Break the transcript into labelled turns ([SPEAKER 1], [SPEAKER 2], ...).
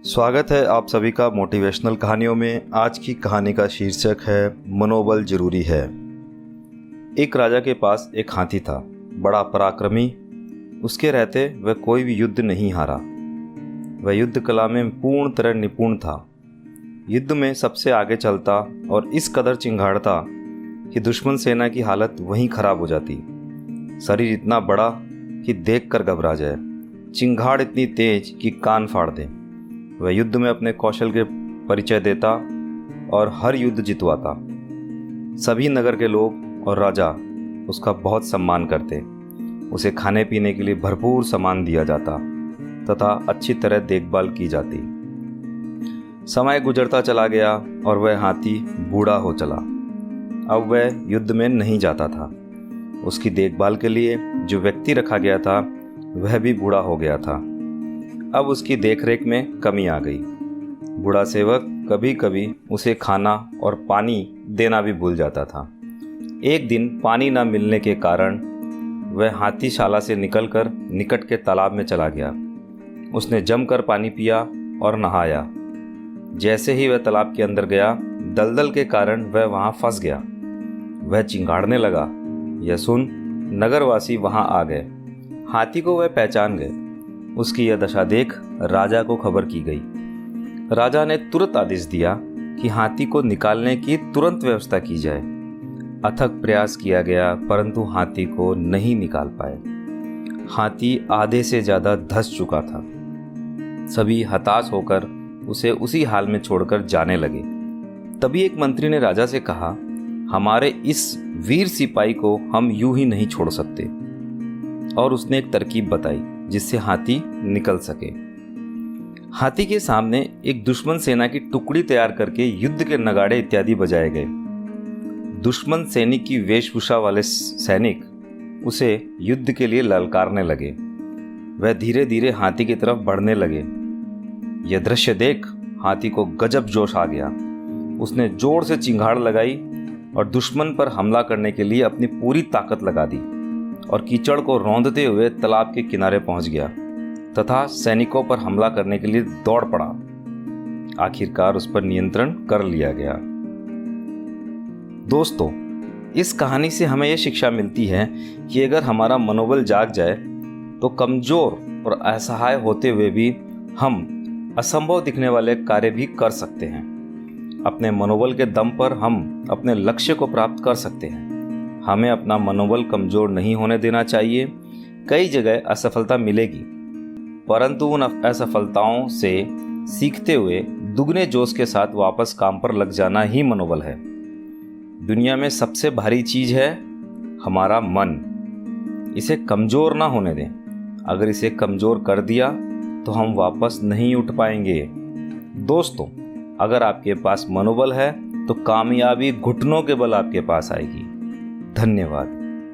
[SPEAKER 1] स्वागत है आप सभी का मोटिवेशनल कहानियों में। आज की कहानी का शीर्षक है मनोबल जरूरी है। एक राजा के पास एक हाथी था, बड़ा पराक्रमी। उसके रहते वह कोई भी युद्ध नहीं हारा। वह युद्ध कला में पूर्ण तरह निपुण था। युद्ध में सबसे आगे चलता और इस कदर चिंगाड़ता कि दुश्मन सेना की हालत वहीं खराब हो जाती। शरीर इतना बड़ा कि देखकर घबरा जाए, चिंगाड़ इतनी तेज कि कान फाड़ दे। वह युद्ध में अपने कौशल के परिचय देता और हर युद्ध जितवाता। सभी नगर के लोग और राजा उसका बहुत सम्मान करते। उसे खाने पीने के लिए भरपूर सामान दिया जाता तथा अच्छी तरह देखभाल की जाती। समय गुजरता चला गया और वह हाथी बूढ़ा हो चला। अब वह युद्ध में नहीं जाता था। उसकी देखभाल के लिए जो व्यक्ति रखा गया था वह भी बूढ़ा हो गया था। अब उसकी देखरेख में कमी आ गई। बूढ़ा सेवक कभी कभी उसे खाना और पानी देना भी भूल जाता था। एक दिन पानी न मिलने के कारण वह हाथीशाला से निकलकर निकट के तालाब में चला गया। उसने जमकर पानी पिया और नहाया। जैसे ही वह तालाब के अंदर गया, दलदल के कारण वह वहां फंस गया। वह चिंगाड़ने लगा। यह सुन नगरवासी वहां आ गए। हाथी को वह पहचान गए। उसकी यह दशा देख राजा को खबर की गई। राजा ने तुरंत आदेश दिया कि हाथी को निकालने की तुरंत व्यवस्था की जाए। अथक प्रयास किया गया परंतु हाथी को नहीं निकाल पाए। हाथी आधे से ज़्यादा धंस चुका था। सभी हताश होकर उसे उसी हाल में छोड़कर जाने लगे। तभी एक मंत्री ने राजा से कहा, हमारे इस वीर सिपाही को हम यूं ही नहीं छोड़ सकते। और उसने एक तरकीब बताई जिससे हाथी निकल सके। हाथी के सामने एक दुश्मन सेना की टुकड़ी तैयार करके युद्ध के नगाड़े इत्यादि बजाए गए। दुश्मन सैनिक की वेशभूषा वाले सैनिक उसे युद्ध के लिए ललकारने लगे। वह धीरे धीरे हाथी की तरफ बढ़ने लगे। यह दृश्य देख हाथी को गजब जोश आ गया। उसने जोर से चिंगाड़ लगाई और दुश्मन पर हमला करने के लिए अपनी पूरी ताकत लगा दी और कीचड़ को रौंदते हुए तालाब के किनारे पहुंच गया तथा सैनिकों पर हमला करने के लिए दौड़ पड़ा। आखिरकार उस पर नियंत्रण कर लिया गया। दोस्तों, इस कहानी से हमें यह शिक्षा मिलती है कि अगर हमारा मनोबल जाग जाए तो कमजोर और असहाय होते हुए भी हम असंभव दिखने वाले कार्य भी कर सकते हैं। अपने मनोबल के दम पर हम अपने लक्ष्य को प्राप्त कर सकते हैं। हमें अपना मनोबल कमजोर नहीं होने देना चाहिए। कई जगह असफलता मिलेगी परंतु उन असफलताओं से सीखते हुए दुगने जोश के साथ वापस काम पर लग जाना ही मनोबल है। दुनिया में सबसे भारी चीज है हमारा मन। इसे कमजोर ना होने दें। अगर इसे कमजोर कर दिया तो हम वापस नहीं उठ पाएंगे। दोस्तों, अगर आपके पास मनोबल है तो कामयाबी घुटनों के बल आपके पास आएगी। धन्यवाद।